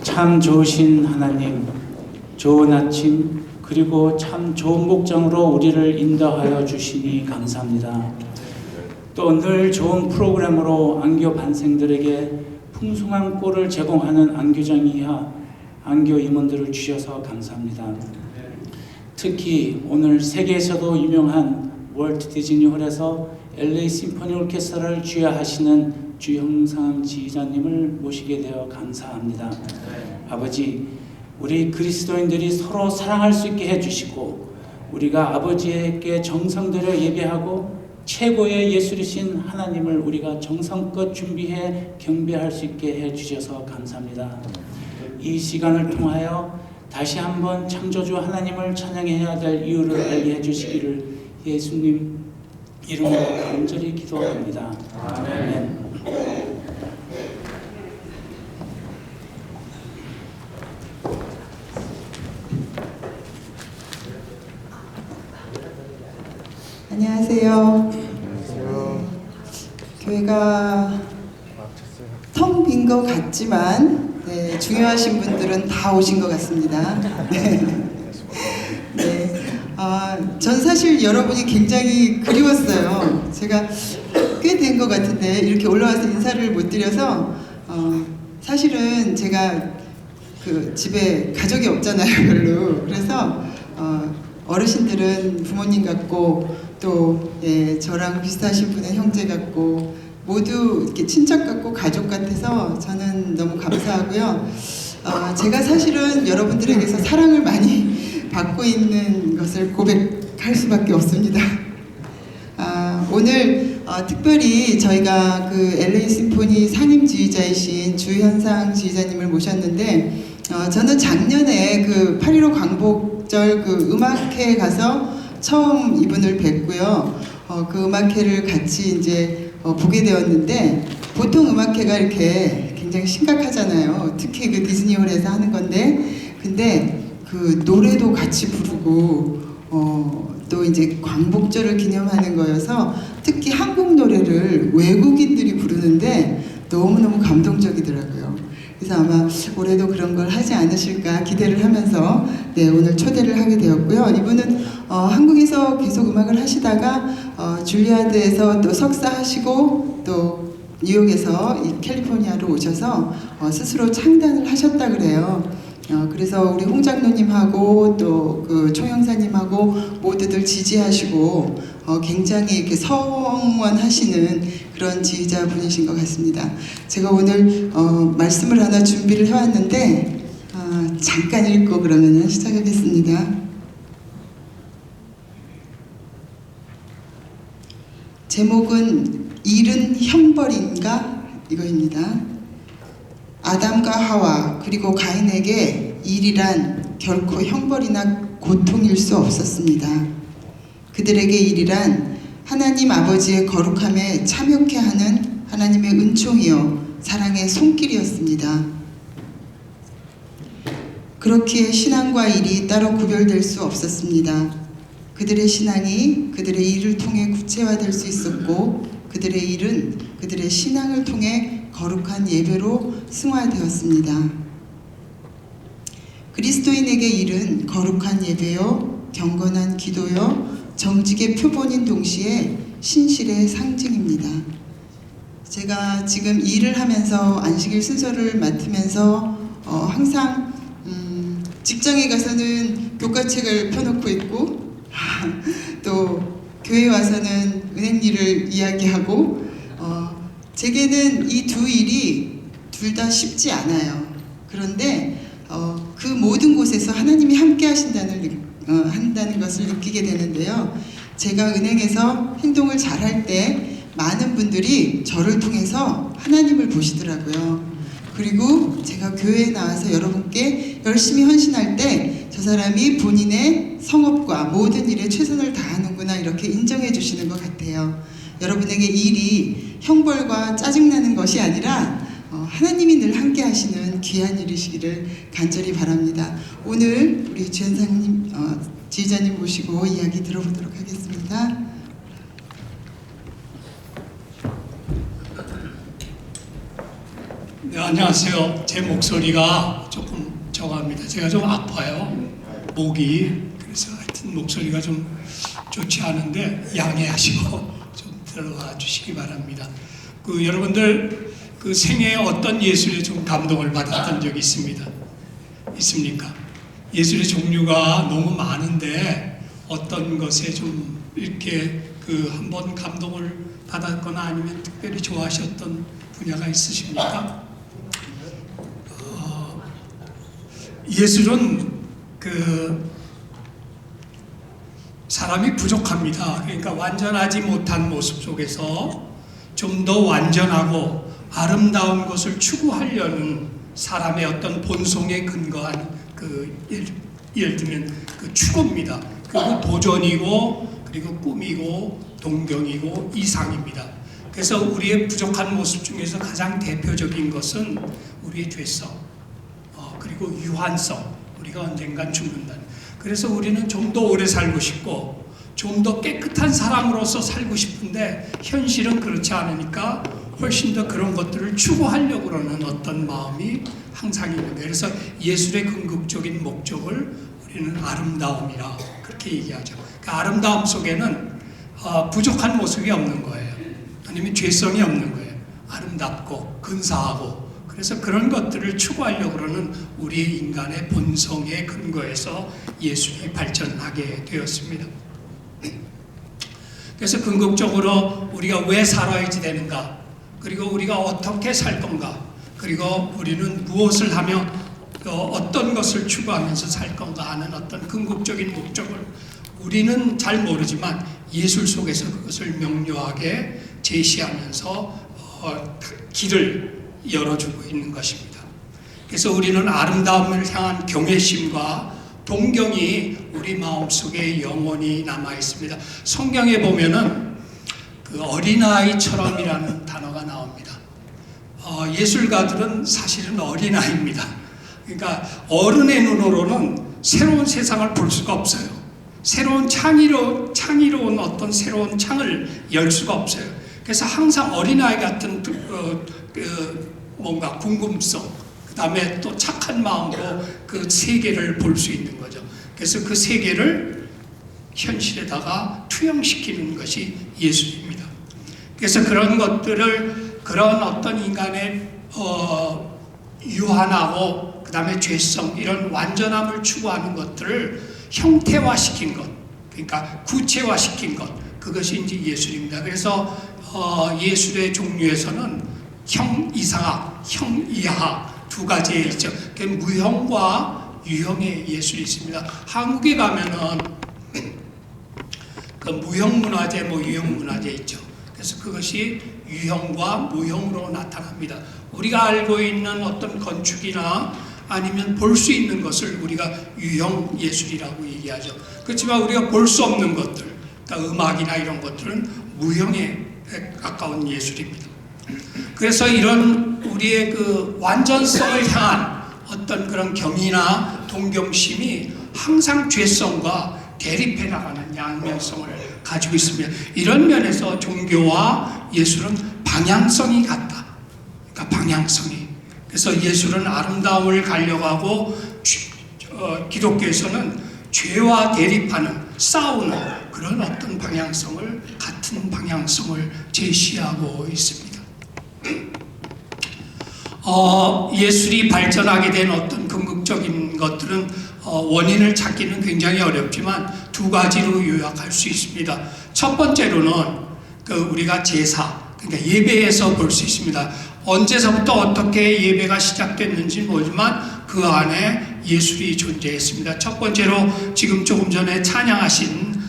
참 좋으신 하나님, 좋은 아침 그리고 참 좋은 목장으로 우리를 인도하여 주시니 감사합니다. 또 늘 좋은 프로그램으로 안교 반생들에게 풍성한 꼴을 제공하는 안교장이야 안교 임원들을 주셔서 감사합니다. 특히 오늘 세계에서도 유명한 월트 디즈니홀에서 LA 심포니 오케스트라를 주야하시는 주형상 지휘자님을 모시게 되어 감사합니다. 아버지, 우리 그리스도인들이 서로 사랑할 수 있게 해주시고 우리가 아버지에게 정성 들여 예배하고 최고의 예술이신 하나님을 우리가 정성껏 준비해 경배할 수 있게 해주셔서 감사합니다. 이 시간을 통하여 다시 한번 창조주 하나님을 찬양해야 될 이유를 알게 해주시기를 예수님 이름으로 간절히 기도합니다. 아멘. 안녕하세요. 교회가 텅 빈 것 같지만 중요하신 분들은 다 오신 것 같습니다. 전 사실 여러분이 굉장히 그리웠어요. 제가 꽤 된 것 같은데 이렇게 올라와서 인사를 못 드려서 사실은 제가 그 집에 가족이 없잖아요, 별로. 그래서 어르신들은 부모님 같고 또 저랑 비슷하신 분은 형제 같고 모두 이렇게 친척 같고 가족 같아서 저는 너무 감사하고요. 제가 사실은 여러분들에게서 사랑을 많이 받고 있는 것을 고백할 수밖에 없습니다. 오늘 특별히 저희가 그 LA 심포니 상임 지휘자이신 주현상 지휘자님을 모셨는데 저는 작년에 그 8.15 광복절 그 음악회에 가서 처음 이분을 뵀고요. 그 음악회를 같이 이제 보게 되었는데 보통 음악회가 이렇게 굉장히 심각하잖아요. 특히 그 디즈니홀에서 하는 건데 근데 그 노래도 같이 부르고 또 이제 광복절을 기념하는 거여서 특히 한국 노래를 외국인들이 부르는데 너무너무 감동적이더라고요. 그래서 아마 올해도 그런 걸 하지 않으실까 기대를 하면서 오늘 초대를 하게 되었고요. 이분은 한국에서 계속 음악을 하시다가 줄리아드에서 또 석사하시고 또 뉴욕에서 이 캘리포니아로 오셔서 스스로 창단을 하셨다 그래요. 그래서 우리 홍 장로님하고 또 그 총영사님하고 모두들 지지하시고 굉장히 이렇게 성원하시는 그런 지휘자분이신 것 같습니다. 제가 오늘 말씀을 하나 준비를 해왔는데 잠깐 읽고 그러면 시작하겠습니다. 제목은 일은 형벌인가? 이거입니다. 아담과 하와 그리고 가인에게 일이란 결코 형벌이나 고통일 수 없었습니다. 그들에게 일이란 하나님 아버지의 거룩함에 참여케 하는 하나님의 은총이요 사랑의 손길이었습니다. 그렇기에 신앙과 일이 따로 구별될 수 없었습니다. 그들의 신앙이 그들의 일을 통해 구체화될 수 있었고 그들의 일은 그들의 신앙을 통해 거룩한 예배로 승화되었습니다. 그리스도인에게 일은 거룩한 예배요, 경건한 기도요, 정직의 표본인 동시에 신실의 상징입니다. 제가 지금 일을 하면서 안식일 순서를 맡으면서 항상 직장에 가서는 교과책을 펴놓고 있고 또 교회 와서는 은행 일을 이야기하고 제게는 이 두 일이 둘 다 쉽지 않아요. 그런데 그 모든 곳에서 하나님이 함께 한다는 것을 느끼게 되는데요. 제가 은행에서 행동을 잘할 때 많은 분들이 저를 통해서 하나님을 보시더라고요. 그리고 제가 교회에 나와서 여러분께 열심히 헌신할 때 저 사람이 본인의 성업과 모든 일에 최선을 다하는구나 이렇게 인정해 주시는 것 같아요. 여러분에게 일이 형벌과 짜증나는 것이 아니라 하나님이 늘 함께 하시는 귀한 일이시기를 간절히 바랍니다. 오늘 우리 주현상님 지휘자님 모시고 이야기 들어보도록 하겠습니다. 네, 안녕하세요. 제 목소리가 조금 저합니다. 제가 좀 아파요. 목이. 그래서 하여튼 목소리가 좀 좋지 않은데 양해하시고 좀 들어와 주시기 바랍니다. 여러분들 생애에 어떤 예술에 좀 감동을 받았던 적이 있습니까? 예술의 종류가 너무 많은데 어떤 것에 좀 이렇게 한번 감동을 받았거나 아니면 특별히 좋아하셨던 분야가 있으십니까? 예술은 사람이 부족합니다. 그러니까 완전하지 못한 모습 속에서 좀 더 완전하고 아름다운 것을 추구하려는 사람의 어떤 본성에 근거한 예를 들면 추구입니다. 그리고 도전이고 그리고 꿈이고 동경이고 이상입니다. 그래서 우리의 부족한 모습 중에서 가장 대표적인 것은 우리의 죄성, 그리고 유한성, 우리가 언젠간 죽는다. 그래서 우리는 좀 더 오래 살고 싶고 좀 더 깨끗한 사람으로서 살고 싶은데 현실은 그렇지 않으니까 훨씬 더 그런 것들을 추구하려고 그러는 어떤 마음이 항상 있는 거예요. 그래서 예술의 궁극적인 목적을 우리는 아름다움이라 그렇게 얘기하죠. 그 아름다움 속에는 부족한 모습이 없는 거예요. 아니면 죄성이 없는 거예요. 아름답고 근사하고. 그래서 그런 것들을 추구하려고 그러는 우리의 인간의 본성에 근거해서 예술이 발전하게 되었습니다. 그래서 궁극적으로 우리가 왜 살아야지 되는가, 그리고 우리가 어떻게 살 건가, 그리고 우리는 무엇을 하며 어떤 것을 추구하면서 살 건가 하는 어떤 궁극적인 목적을 우리는 잘 모르지만 예술 속에서 그것을 명료하게 제시하면서 길을 열어주고 있는 것입니다. 그래서 우리는 아름다움을 향한 경외심과 동경이 우리 마음속에 영원히 남아 있습니다. 성경에 보면은 어린아이처럼이라는 단어가 나옵니다. 예술가들은 사실은 어린아이입니다. 그러니까 어른의 눈으로는 새로운 세상을 볼 수가 없어요. 새로운 창의로운 어떤 새로운 창을 열 수가 없어요. 그래서 항상 어린아이 같은 뭔가 궁금성, 그 다음에 또 착한 마음으로 그 세계를 볼 수 있는 거죠. 그래서 그 세계를 현실에다가 투영시키는 것이 예술입니다. 그래서 그런 것들을, 그런 어떤 인간의 유한하고 그 다음에 죄성, 이런 완전함을 추구하는 것들을 형태화시킨 것, 그러니까 구체화시킨 것, 그것이 이제 예술입니다. 그래서 예술의 종류에서는 형이상학, 형이하학 두 가지에 있죠. 무형과 유형의 예술이 있습니다. 한국에 가면은 무형문화재, 유형문화재 있죠. 그래서 그것이 유형과 무형으로 나타납니다. 우리가 알고 있는 어떤 건축이나 아니면 볼 수 있는 것을 우리가 유형 예술이라고 얘기하죠. 그렇지만 우리가 볼 수 없는 것들, 그러니까 음악이나 이런 것들은 무형에 가까운 예술입니다. 그래서 이런 우리의 완전성을 향한 어떤 그런 경이나 동경심이 항상 죄성과 대립해 나가는 양면성을 가지고 있습니다. 이런 면에서 종교와 예술은 방향성이 같다. 그러니까 방향성이. 그래서 예술은 아름다움을 가려고 하고 기독교에서는 죄와 대립하는, 싸우는 그런 어떤 방향성을, 같은 방향성을 제시하고 있습니다. 예술이 발전하게 된 어떤 궁극적인 것들은 원인을 찾기는 굉장히 어렵지만 두 가지로 요약할 수 있습니다. 첫 번째로는 우리가 제사, 그러니까 예배에서 볼 수 있습니다. 언제서부터 어떻게 예배가 시작됐는지 모르지만 그 안에 예술이 존재했습니다. 첫 번째로 지금 조금 전에 찬양하신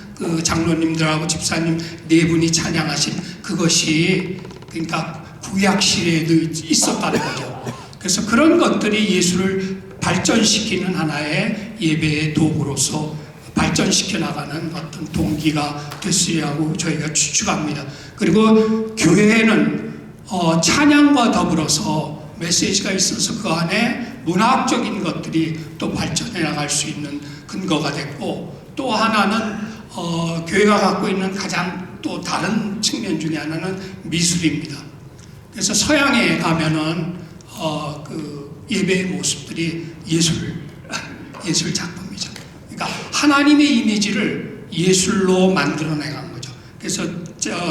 장로님들하고 집사님 네 분이 찬양하신 그것이, 그러니까 구약시대에도 있었다는 거죠. 그래서 그런 것들이 예술을 발전시키는 하나의 예배의 도구로서 발전시켜 나가는 어떤 동기가 됐으리라고 저희가 추측합니다. 그리고 교회에는 찬양과 더불어서 메시지가 있어서 그 안에 문학적인 것들이 또 발전해 나갈 수 있는 근거가 됐고, 또 하나는 교회가 갖고 있는 가장 또 다른 측면 중에 하나는 미술입니다. 그래서 서양에 가면은 그 예배의 모습들이 예술 작품이죠. 그러니까 하나님의 이미지를 예술로 만들어내간 거죠. 그래서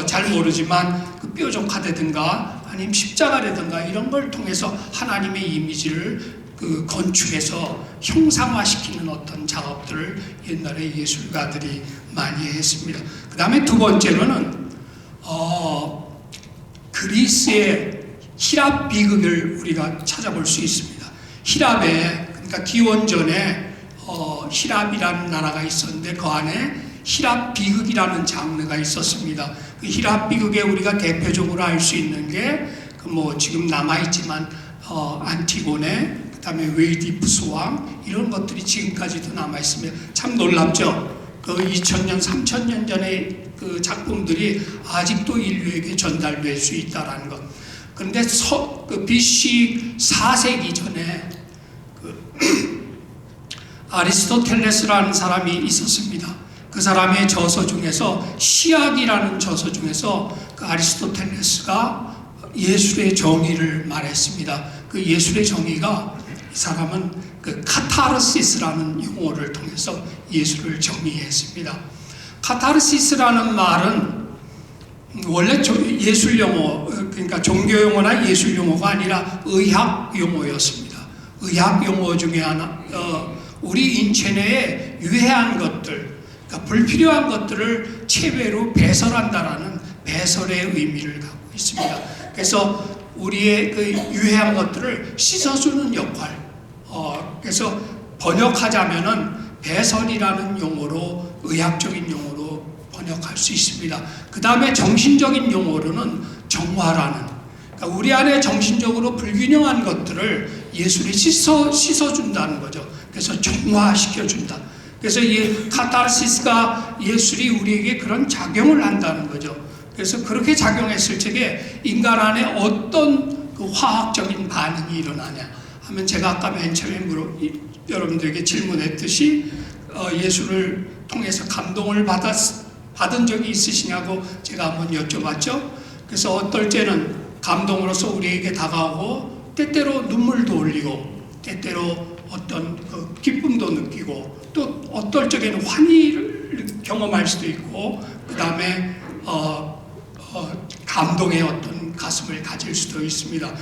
잘 모르지만 그 뾰족하다든가 아니면 십자가라든가 이런 걸 통해서 하나님의 이미지를 그 건축해서 형상화시키는 어떤 작업들을 옛날에 예술가들이 많이 했습니다. 그 다음에 두 번째로는 그리스의 히랍 비극을 우리가 찾아볼 수 있습니다. 히랍에, 그러니까 기원전에 히랍이라는 나라가 있었는데 그 안에 히랍 비극이라는 장르가 있었습니다. 그 히랍 비극에 우리가 대표적으로 알 수 있는 게 그 뭐 지금 남아있지만 안티고네, 그 다음에 웨이디푸스 왕, 이런 것들이 지금까지도 남아있습니다. 참 놀랍죠? 그 2000년, 3000년 전의 그 작품들이 아직도 인류에게 전달될 수 있다는 것. 그런데 그 BC 4세기 전에 아리스토텔레스라는 사람이 있었습니다. 그 사람의 저서 중에서 시학이라는 저서 중에서 그 아리스토텔레스가 예술의 정의를 말했습니다. 그 예술의 정의가, 이 사람은 그 카타르시스라는 용어를 통해서 예술을 정의했습니다. 카타르시스라는 말은 원래 예술 용어, 그러니까 종교 용어나 예술 용어가 아니라 의학 용어였습니다. 의학 용어 중에 하나, 우리 인체 내에 유해한 것들, 그러니까 불필요한 것들을 체외로 배설한다라는 배설의 의미를 갖고 있습니다. 그래서 우리의 그 유해한 것들을 씻어주는 역할, 그래서 번역하자면은 배설이라는 용어로, 의학적인 용어로 번역할 수 있습니다. 그 다음에 정신적인 용어로는 정화라는, 그러니까 우리 안에 정신적으로 불균형한 것들을 예술이 씻어준다는 거죠. 그래서 정화시켜준다. 그래서 이 카타르시스가, 예술이 우리에게 그런 작용을 한다는 거죠. 그래서 그렇게 작용했을 적에 인간 안에 어떤 그 화학적인 반응이 일어나냐 하면, 제가 아까 맨 처음에 여러분들에게 질문했듯이 예술을 통해서 감동을 받은 적이 있으시냐고 제가 한번 여쭤봤죠. 그래서 어떨 때는 감동으로서 우리에게 다가오고, 때때로 눈물도 흘리고, 때때로 어떤 그 기쁨도 느끼고, 또 어떨 적에는 환희를 경험할 수도 있고, 그 다음에 감동의 어떤 가슴을 가질 수도 있습니다.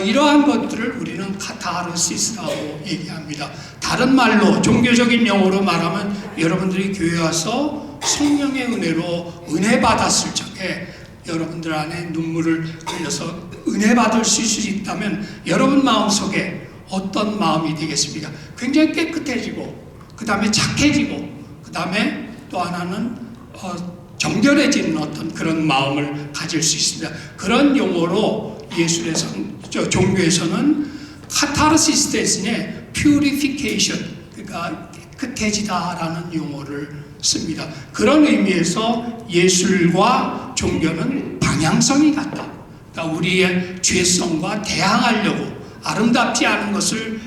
이러한 것들을 우리는 카타르시스라고 얘기합니다. 다른 말로, 종교적인 용어로 말하면, 여러분들이 교회 와서 성령의 은혜로 은혜 받았을 적에 여러분들 안에 눈물을 흘려서 은혜 받을 수 있다면 여러분 마음속에 어떤 마음이 되겠습니까? 굉장히 깨끗해지고, 그 다음에 착해지고, 그 다음에 또 하나는 정결해지는 어떤 그런 마음을 가질 수 있습니다. 그런 용어로 종교에서는 카타르시스 대신에 purification, 그러니까 깨끗해지다라는 용어를 씁니다. 그런 의미에서 예술과 종교는 방향성이 같다. 그러니까 우리의 죄성과 대항하려고, 아름답지 않은 것을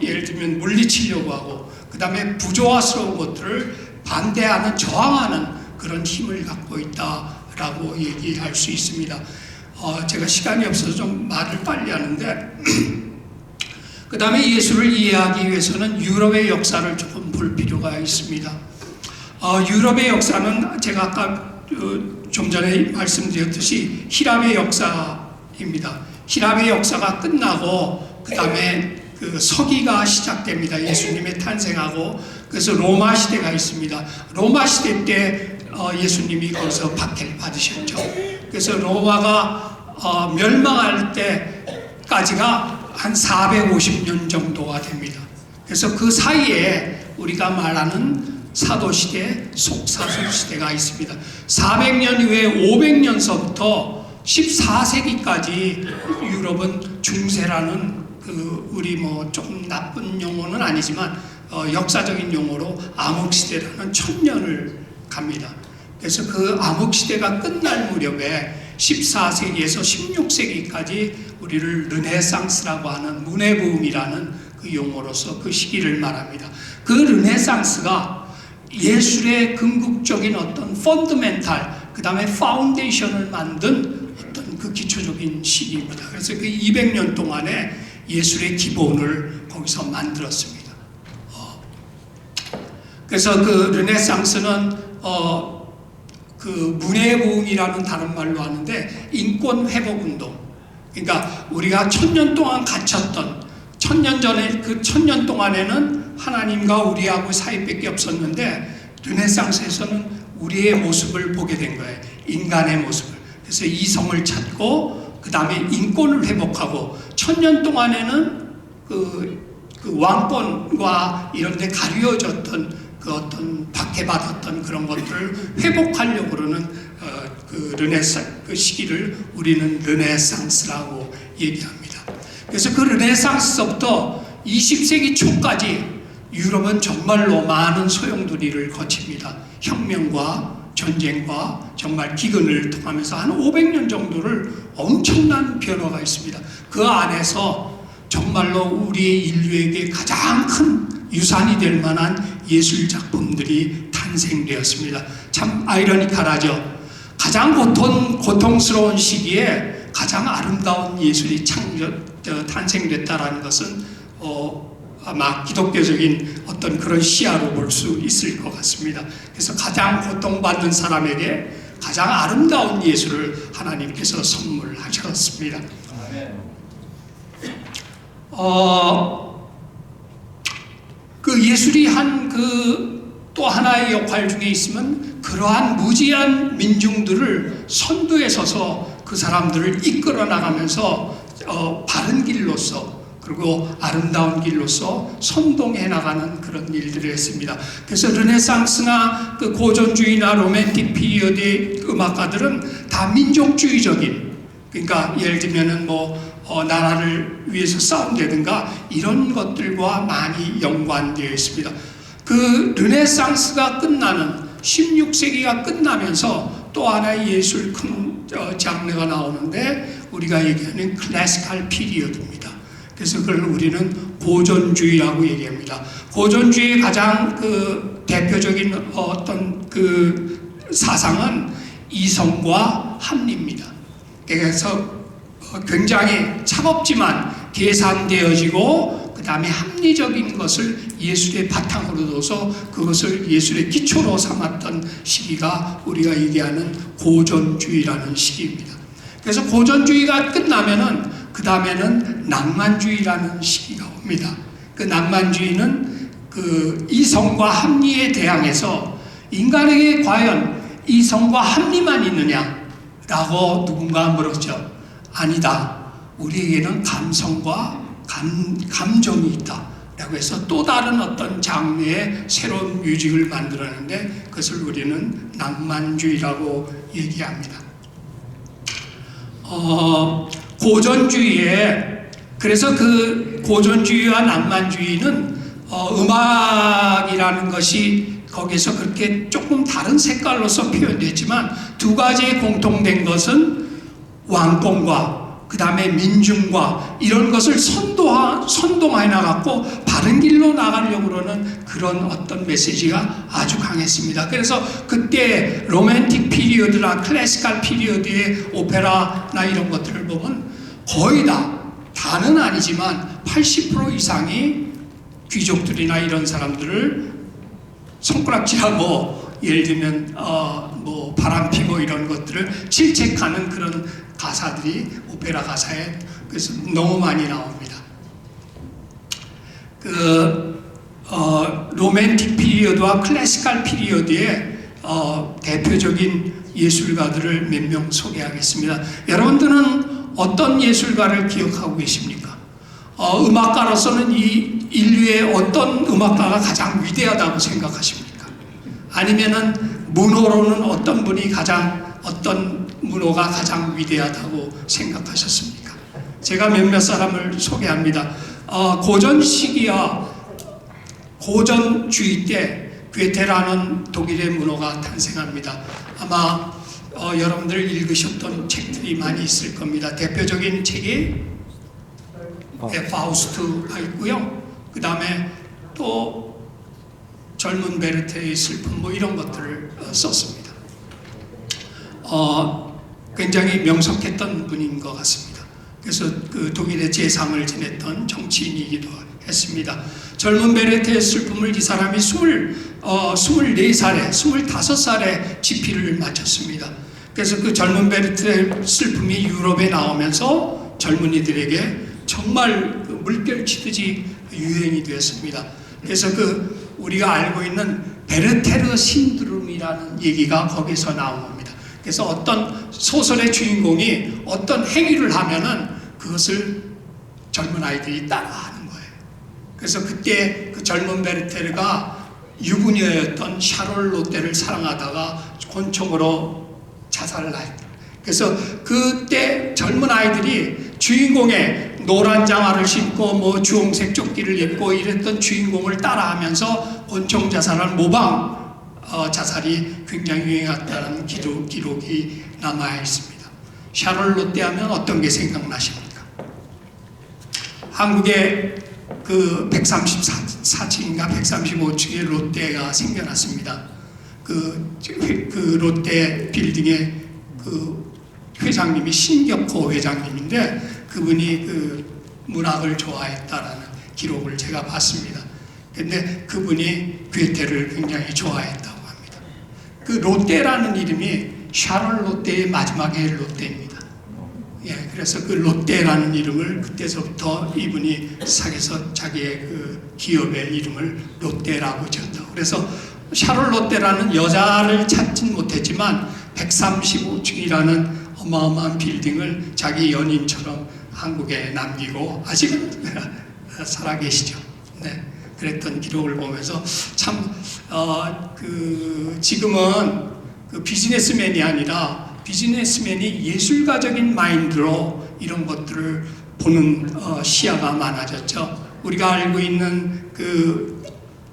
예를 들면 물리치려고 하고, 그 다음에 부조화스러운 것들을 반대하는, 저항하는 그런 힘을 갖고 있다라고 얘기할 수 있습니다. 제가 시간이 없어서 좀 말을 빨리 하는데, 그 다음에 예술을 이해하기 위해서는 유럽의 역사를 조금 볼 필요가 있습니다. 유럽의 역사는 제가 아까 좀 전에 말씀드렸듯이 히랍의 역사입니다. 히랍의 역사가 끝나고, 그 다음에 그 서기가 시작됩니다. 예수님의 탄생하고, 그래서 로마 시대가 있습니다. 로마 시대 때 예수님이 거기서 박해를 받으셨죠. 그래서 로마가 멸망할 때까지가 한 450년 정도가 됩니다. 그래서 그 사이에 우리가 말하는 사도시대, 속사도시대가 있습니다. 400년 이후에 500년서부터 14세기까지 유럽은 중세라는 우리 뭐 조금 나쁜 용어는 아니지만 역사적인 용어로 암흑시대라는 1000년을 갑니다. 그래서 그 암흑시대가 끝날 무렵에 14세기에서 16세기까지 우리를 르네상스라고 하는 문해부음이라는 그 용어로서 그 시기를 말합니다. 그 르네상스가 예술의 궁극적인 어떤 펀더멘탈, 그 다음에 파운데이션을 만든 어떤 어떤 그 기초적인 시기입니다. 그래서 그 200년 동안에 예술의 기본을 거기서 만들었습니다. 그래서 그 르네상스는 그 문예 부흥이라는 다른 말로 하는데 인권 회복 운동. 그러니까 우리가 1000년 동안 갇혔던 1000년 전에 그 1000년 동안에는 하나님과 우리하고 사이밖에 없었는데 르네상스에서는 우리의 모습을 보게 된 거예요. 인간의 모습을. 그래서 이성을 찾고 그 다음에 인권을 회복하고 1000년 동안에는 그 왕권과 이런 데 가려졌던 그 어떤 박해받았던 그런 것들을 회복하려고 그러는 그 시기를 우리는 르네상스라고 얘기합니다. 그래서 그 르네상스부터 20세기 초까지 유럽은 정말로 많은 소용돌이를 거칩니다. 혁명과 전쟁과 정말 기근을 통하면서 한 500년 정도를 엄청난 변화가 있습니다. 그 안에서 정말로 우리 인류에게 가장 큰 유산이 될 만한 예술 작품들이 탄생되었습니다. 참 아이러니컬하죠. 가장 고통스러운 시기에 가장 아름다운 예술이 탄생됐다라는 것은 아마 기독교적인 어떤 그런 시야로 볼 수 있을 것 같습니다. 그래서 가장 고통받는 사람에게 가장 아름다운 예술을 하나님께서 선물하셨습니다. 그 예술이 한 또 하나의 역할 중에 있으면 그러한 무지한 민중들을 선두에 서서 그 사람들을 이끌어 나가면서 바른 길로서 그리고 아름다운 길로서 선동해 나가는 그런 일들을 했습니다. 그래서 르네상스나 그 고전주의나 로맨틱 피리어드의 음악가들은 다 민족주의적인, 그러니까 예를 들면은 나라를 위해서 싸운다든가 이런 것들과 많이 연관되어 있습니다. 그 르네상스가 끝나는 16세기가 끝나면서 또 하나의 예술 큰 장르가 나오는데 우리가 얘기하는 클래시컬 피리어드입니다. 그래서 그걸 우리는 고전주의라고 얘기합니다. 고전주의의 가장 그 대표적인 어떤 그 사상은 이성과 합리입니다. 그래서 굉장히 차갑지만 계산되어지고 그 다음에 합리적인 것을 예술의 바탕으로 둬서 그것을 예술의 기초로 삼았던 시기가 우리가 얘기하는 고전주의라는 시기입니다. 그래서 고전주의가 끝나면은 그 다음에는 낭만주의라는 시기가 옵니다. 그 낭만주의는 그 이성과 합리에 대항해서 인간에게 과연 이성과 합리만 있느냐라고 누군가 물었죠. 아니다. 우리에게는 감성과 감정이 있다. 라고 해서 또 다른 어떤 장르의 새로운 뮤직을 만들었는데 그것을 우리는 낭만주의라고 얘기합니다. 그래서 그 고전주의와 낭만주의는 음악이라는 것이 거기서 그렇게 조금 다른 색깔로서 표현됐지만 두 가지의 공통된 것은 왕권과 그 다음에 민중과 이런 것을 선동해 나갔고 바른 길로 나가려고 그러는 그런 어떤 메시지가 아주 강했습니다. 그래서 그때 로맨틱 피리어드나 클래시컬 피리어드의 오페라나 이런 것들을 보면 거의 다는 아니지만 80% 이상이 귀족들이나 이런 사람들을 손가락질하고 예를 들면 바람피고 이런 것들을 질책하는 그런 가사들이 오페라 가사에 그래서 너무 많이 나옵니다. 로맨틱 피리어드와 클래시컬 피리어드의 대표적인 예술가들을 몇 명 소개하겠습니다. 여러분들은 어떤 예술가를 기억하고 계십니까? 음악가로서는 이 인류의 어떤 음악가가 가장 위대하다고 생각하십니까? 아니면은 문호로는 어떤 문호가 가장 위대하다고 생각하셨습니까? 제가 몇몇 사람을 소개합니다. 고전 시기와 고전주의 때 괴테라는 독일의 문호가 탄생합니다. 아마 여러분들 읽으셨던 책들이 많이 있을 겁니다. 대표적인 책이 파우스트가 있고요. 그 다음에 또 젊은 베르테의 슬픔 이런 것들을 썼습니다. 굉장히 명석했던 분인 것 같습니다. 그래서 그 독일의 재상을 지냈던 정치인이기도 했습니다. 젊은 베르테의 슬픔을 이 사람이 24살에, 25살에 집필을 마쳤습니다. 그래서 그 젊은 베르테의 슬픔이 유럽에 나오면서 젊은이들에게 정말 그 물결 치듯이 유행이 되었습니다. 그래서 그 우리가 알고 있는 베르테르 신드롬이라는 얘기가 거기서 나온 겁니다. 그래서 어떤 소설의 주인공이 어떤 행위를 하면은 그것을 젊은 아이들이 따라하는 거예요. 그래서 그때 그 젊은 베르테르가 유부녀였던 샤롤 로테를 사랑하다가 권총으로 자살을 했다. 그래서 그때 젊은 아이들이 주인공의 노란 장화를 신고 뭐 주홍색 조끼를 입고 이랬던 주인공을 따라하면서 권총 자살한 모방 자살이 굉장히 유행했다는 기록이 남아 있습니다. 샤롤 로테 하면 어떤 게 생각나십니까? 한국에 그 134층인가 135층의 롯데가 생겨났습니다. 그 롯데 빌딩의 그 회장님이 신격호 회장님인데 그분이 그 문학을 좋아했다라는 기록을 제가 봤습니다. 근데 그분이 괴테를 굉장히 좋아했다고 합니다. 그 롯데라는 이름이 샤를 롯데의 마지막에 롯데입니다. 예, 그래서 그 롯데라는 이름을 그때서부터 이분이 사에서 자기의 그 기업의 이름을 롯데라고 지었다고. 그래서 샤를 롯데라는 여자를 찾진 못했지만 135층이라는 어마어마한 빌딩을 자기 연인처럼 한국에 남기고 아직은 살아계시죠. 네, 그랬던 기록을 보면서 참 지금은 그 비즈니스맨이 아니라 비즈니스맨이 예술가적인 마인드로 이런 것들을 보는 시야가 많아졌죠. 우리가 알고 있는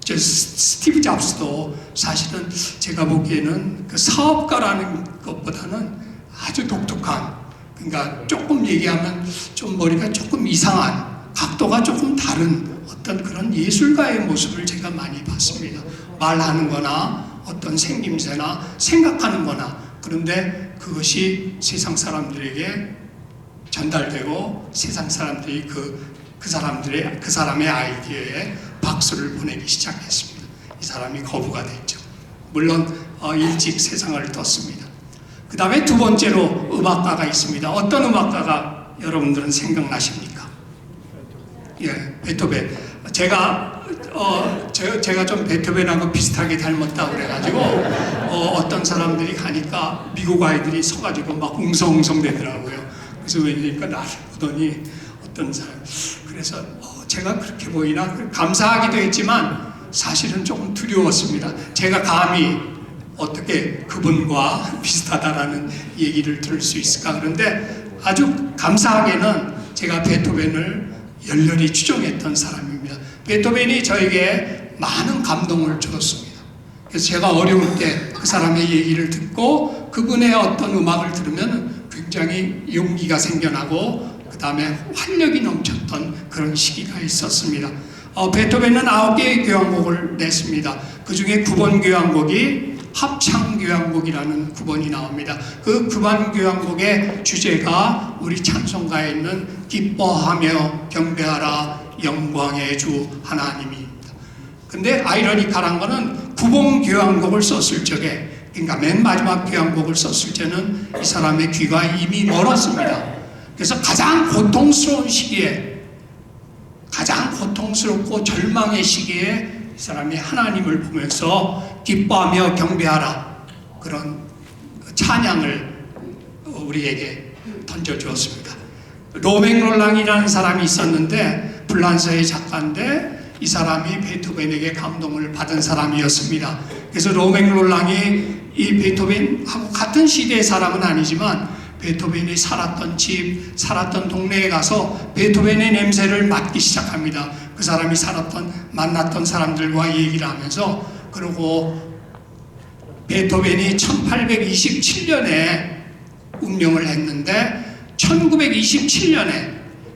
스티브 잡스도 사실은 제가 보기에는 그 사업가라는 것보다는 아주 독특한, 그러니까 조금 얘기하면 좀 머리가 조금 이상한, 각도가 조금 다른 어떤 그런 예술가의 모습을 제가 많이 봤습니다. 말하는 거나 어떤 생김새나 생각하는 거나. 그런데 그것이 세상 사람들에게 전달되고 세상 사람들이 그 사람의 아이디어에 박수를 보내기 시작했습니다. 이 사람이 거부가 됐죠. 물론 일찍 세상을 떴습니다. 그 다음에 두 번째로 음악가가 있습니다. 어떤 음악가가 여러분들은 생각나십니까? 예, 베토벤. 제가 좀 베토벤하고 비슷하게 닮았다고 그래가지고 어떤 사람들이 가니까 미국 아이들이 서가지고 막 웅성웅성 되더라고요. 그래서 왜냐니까 나를 보더니 어떤 사람, 그래서 제가 그렇게 보이나 감사하기도 했지만 사실은 조금 두려웠습니다. 제가 감히 어떻게 그분과 비슷하다라는 얘기를 들을 수 있을까. 그런데 아주 감사하게는 제가 베토벤을 열렬히 추종했던 사람입니다. 베토벤이 저에게 많은 감동을 줬습니다. 그래서 제가 어려울 때 그 사람의 얘기를 듣고 그분의 어떤 음악을 들으면 굉장히 용기가 생겨나고 그 다음에 활력이 넘쳤던 그런 시기가 있었습니다. 베토벤은 9개의 교향곡을 냈습니다. 그 중에 9번 교향곡이 합창교향곡이라는 9번이 나옵니다. 그 9번 교향곡의 주제가 우리 찬송가에 있는 기뻐하며 경배하라 영광의 주 하나님입니다. 근데 아이러니컬한 거는 9번 교향곡을 썼을 적에, 그러니까 맨 마지막 교향곡을 썼을 때는 이 사람의 귀가 이미 멀었습니다. 그래서 가장 고통스러운 시기에, 가장 고통스럽고 절망의 시기에 이 사람이 하나님을 보면서 기뻐하며 경배하라, 그런 찬양을 우리에게 던져주었습니다. 로맹 롤랑이라는 사람이 있었는데 불란서의 작가인데 이 사람이 베토벤에게 감동을 받은 사람이었습니다. 그래서 로맹 롤랑이 이 베토벤하고 같은 시대의 사람은 아니지만 베토벤이 살았던 집, 살았던 동네에 가서 베토벤의 냄새를 맡기 시작합니다. 그 사람이 만났던 사람들과 얘기를 하면서, 그리고 베토벤이 1827년에 운명을 했는데 1927년에,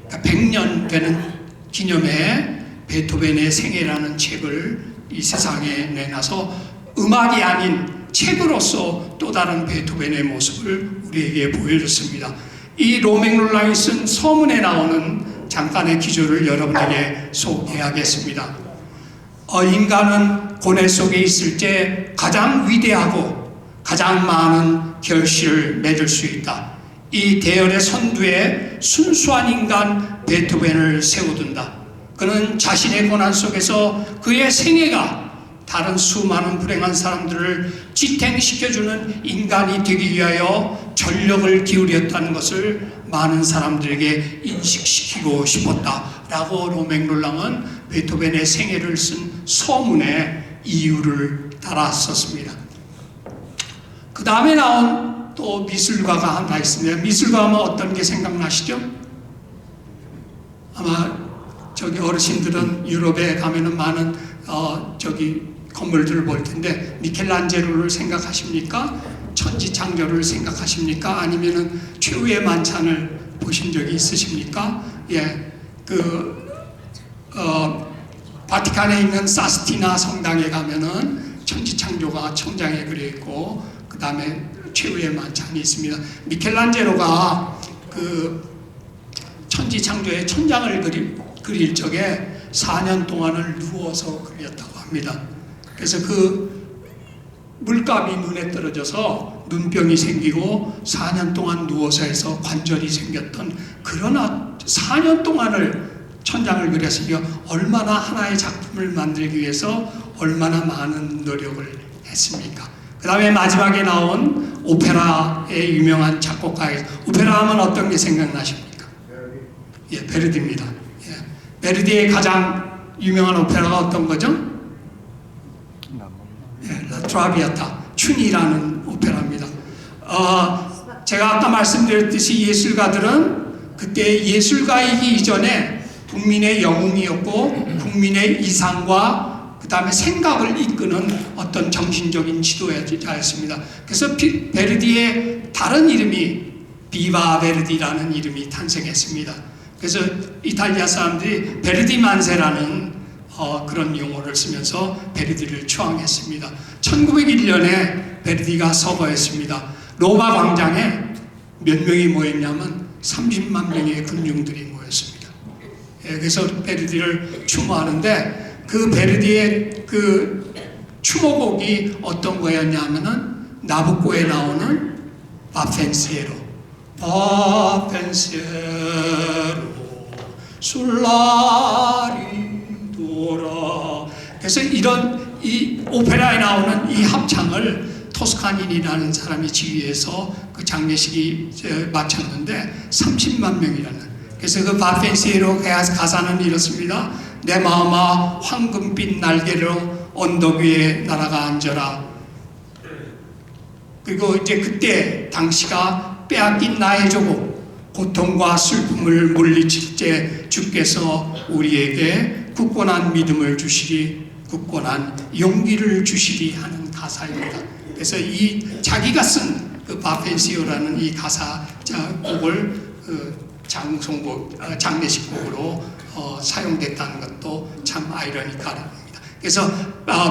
그러니까 100년 되는 기념에 베토벤의 생애라는 책을 이 세상에 내놔서 음악이 아닌 책으로서 또 다른 베토벤의 모습을 우리에게 보여줬습니다. 이 로맹롤랑이 쓴 서문에 나오는 잠깐의 기조를 여러분에게 소개하겠습니다. 인간은 고뇌 속에 있을 때 가장 위대하고 가장 많은 결실을 맺을 수 있다. 이 대열의 선두에 순수한 인간 베토벤을 세워둔다. 그는 자신의 고난 속에서 그의 생애가 다른 수많은 불행한 사람들을 지탱시켜주는 인간이 되기 위하여 전력을 기울였다는 것을 많은 사람들에게 인식시키고 싶었다라고 로맹롤랑은 베토벤의 생애를 쓴 서문에 이유를 따라 썼습니다. 그 다음에 나온 또 미술가가 하나 있습니다. 미술가 하면 어떤 게 생각나시죠? 아마 저기 어르신들은 유럽에 가면은 많은 건물들을 볼 텐데 미켈란젤로를 생각하십니까? 천지창조를 생각하십니까? 아니면은 최후의 만찬을 보신 적이 있으십니까? 예, 바티칸에 있는 사스티나 성당에 가면은 천지창조가 천장에 그려 있고 그 다음에 최후의 만찬이 있습니다. 미켈란젤로가 그 천지창조의 천장을 그릴 적에 4년 동안을 누워서 그렸다고 합니다. 그래서 그 물감이 눈에 떨어져서 눈병이 생기고 4년 동안 누워서 해서 관절이 생겼던 그러나 4년 동안을 천장을 그렸으며 얼마나 하나의 작품을 만들기 위해서 얼마나 많은 노력을 했습니까? 그 다음에 마지막에 나온 오페라의 유명한 작곡가예요. 오페라 하면 어떤 게 생각나십니까? 예, 베르디입니다. 예, 베르디의 가장 유명한 오페라가 어떤 거죠? 예, 라 트라비아타, 춘이라는 오페라입니다. 제가 아까 말씀드렸듯이 예술가들은 그때 예술가이기 이전에 국민의 영웅이었고 국민의 이상과 그 다음에 생각을 이끄는 어떤 정신적인 지도자였습니다. 그래서 베르디의 다른 이름이 비바 베르디라는 이름이 탄생했습니다. 그래서 이탈리아 사람들이 베르디 만세라는 그런 용어를 쓰면서 베르디를 추앙했습니다. 1901년에 베르디가 서거했습니다. 로마 광장에 몇 명이 모였냐면 30만 명의 군중들이 모였습니다. 예, 그래서 베르디를 추모하는데 그 베르디의 그 추모곡이 어떤 거였냐면은 나부코에 나오는 바펜시에로 술라리도라. 그래서 이 오페라에 나오는 이 합창을 토스카니니라는 사람이 지휘해서 그 장례식이 마쳤는데 30만 명이라는. 그래서 그 바펜시에로 가사는 이렇습니다. 내 마음아 황금빛 날개로 언덕 위에 날아가 앉아라. 그리고 이제 그때 당시가 빼앗긴 나의 조국, 고통과 슬픔을 물리칠 때 주께서 우리에게 굳건한 믿음을 주시리, 굳건한 용기를 주시리 하는 가사입니다. 그래서 이 자기가 쓴 그 바펜시오라는 이 가사 곡을 장례식곡으로 사용됐다는 것도 참 아이러니컬합니다. 그래서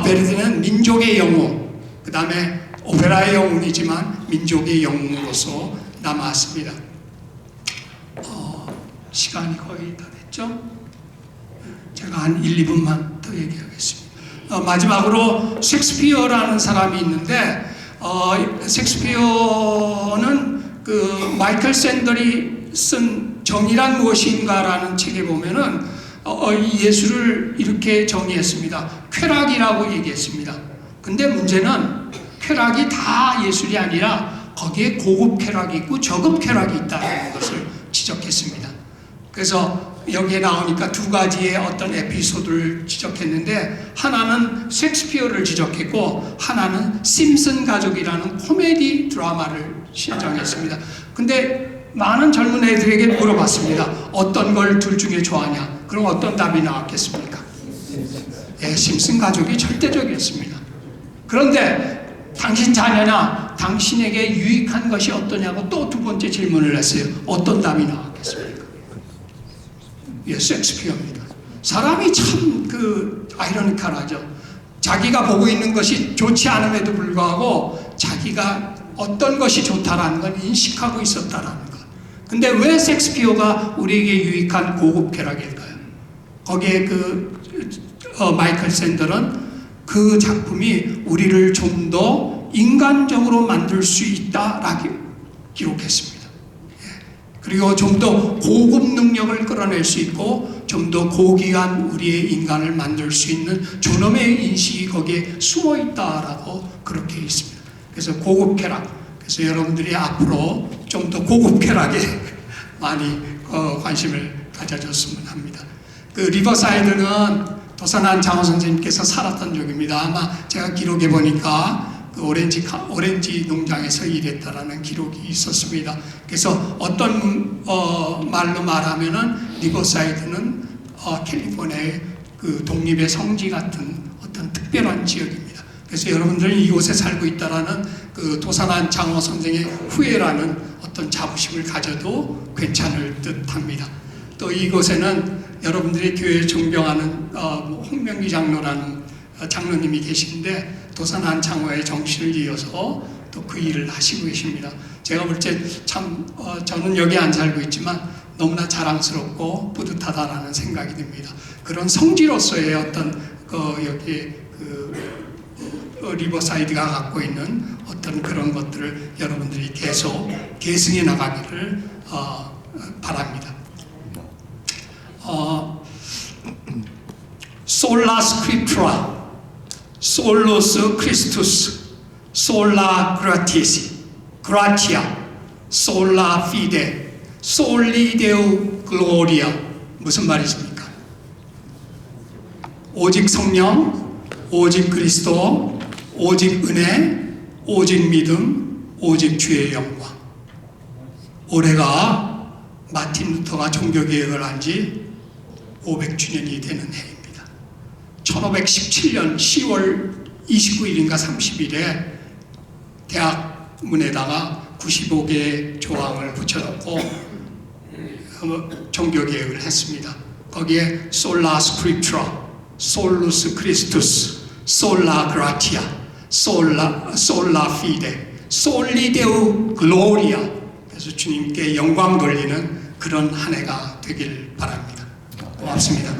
베르디는 민족의 영웅, 그 다음에 오페라의 영웅이지만 민족의 영웅으로서 남았습니다. 시간이 거의 다 됐죠? 제가 한 1, 2분만 더 얘기하겠습니다. 마지막으로 셰익스피어라는 사람이 있는데 셰익스피어는 그 마이클 샌들이 쓴 정의란 무엇인가라는 책에 보면은 예술을 이렇게 정의했습니다. 쾌락이라고 얘기했습니다. 근데 문제는 쾌락이 다 예술이 아니라 거기에 고급 쾌락이 있고 저급 쾌락이 있다는 것을 지적했습니다. 그래서 여기에 나오니까 두 가지의 어떤 에피소드를 지적했는데 하나는 셰익스피어를 지적했고 하나는 심슨 가족이라는 코미디 드라마를 신청했습니다. 근데 많은 젊은 애들에게 물어봤습니다. 어떤 걸 둘 중에 좋아하냐? 그럼 어떤 답이 나왔겠습니까? 예, 심슨 가족이 절대적이었습니다. 그런데 당신 자녀나 당신에게 유익한 것이 어떠냐고 또 두 번째 질문을 했어요. 어떤 답이 나왔겠습니까? 예, 셰익스피어입니다. 사람이 참 아이러니컬하죠. 자기가 보고 있는 것이 좋지 않음에도 불구하고 자기가 어떤 것이 좋다라는 건 인식하고 있었다라는 것. 근데 왜 섹스피어가 우리에게 유익한 고급 쾌락일까요? 거기에 마이클 샌들은 그 작품이 우리를 좀 더 인간적으로 만들 수 있다라고 기록했습니다. 그리고 좀 더 고급 능력을 끌어낼 수 있고 좀 더 고귀한 우리의 인간을 만들 수 있는 존엄의 인식이 거기에 숨어 있다라고 그렇게 있습니다. 그래서 고급 쾌락. 그래서 여러분들이 앞으로 좀 더 고급 쾌락에 많이 관심을 가져줬으면 합니다. 그 리버사이드는 도산한 장호 선생님께서 살았던 쪽입니다. 아마 제가 기록해 보니까 그 오렌지 농장에서 일했다라는 기록이 있었습니다. 그래서 어떤 말로 말하면은 리버사이드는 캘리포니아의 그 독립의 성지 같은 어떤 특별한 지역입니다. 그래서 여러분들은 이곳에 살고 있다라는 그 도산한 장호 선생의 후예라는 어떤 자부심을 가져도 괜찮을 듯합니다. 또 이곳에는 여러분들이 교회에 존경하는 홍명기 장로라는 장로님이 계신데 도산한 장호의 정신을 이어서 또 그 일을 하시고 계십니다. 제가 볼 때 참 저는 여기 안 살고 있지만 너무나 자랑스럽고 뿌듯하다라는 생각이 듭니다. 그런 성지로서의 어떤 여기 리버사이드가 갖고 있는 어떤 그런 것들을 여러분들이 계속 계승해 나가기를 바랍니다. 솔라 스크립트라, 솔로스 크리스투스, 솔라 그라티시, 그라티아, 솔라 피데, 솔리데우 글로리아. 무슨 말이십니까? 오직 성령, 오직 그리스도, 오직 은혜, 오직 믿음, 오직 주의 영광. 올해가 마틴 루터가 종교개혁을 한 지 500주년이 되는 해입니다. 1517년 10월 29일인가 30일에 대학 문에다가 95개의 조항을 붙여놓고 종교개혁을 했습니다. 거기에 솔라 스크립트라, 솔루스 크리스투스, 솔라 그라티아, 솔라 피데, 솔리데우 글로리아. 그래서 주님께 영광 돌리는 그런 한 해가 되길 바랍니다. 고맙습니다.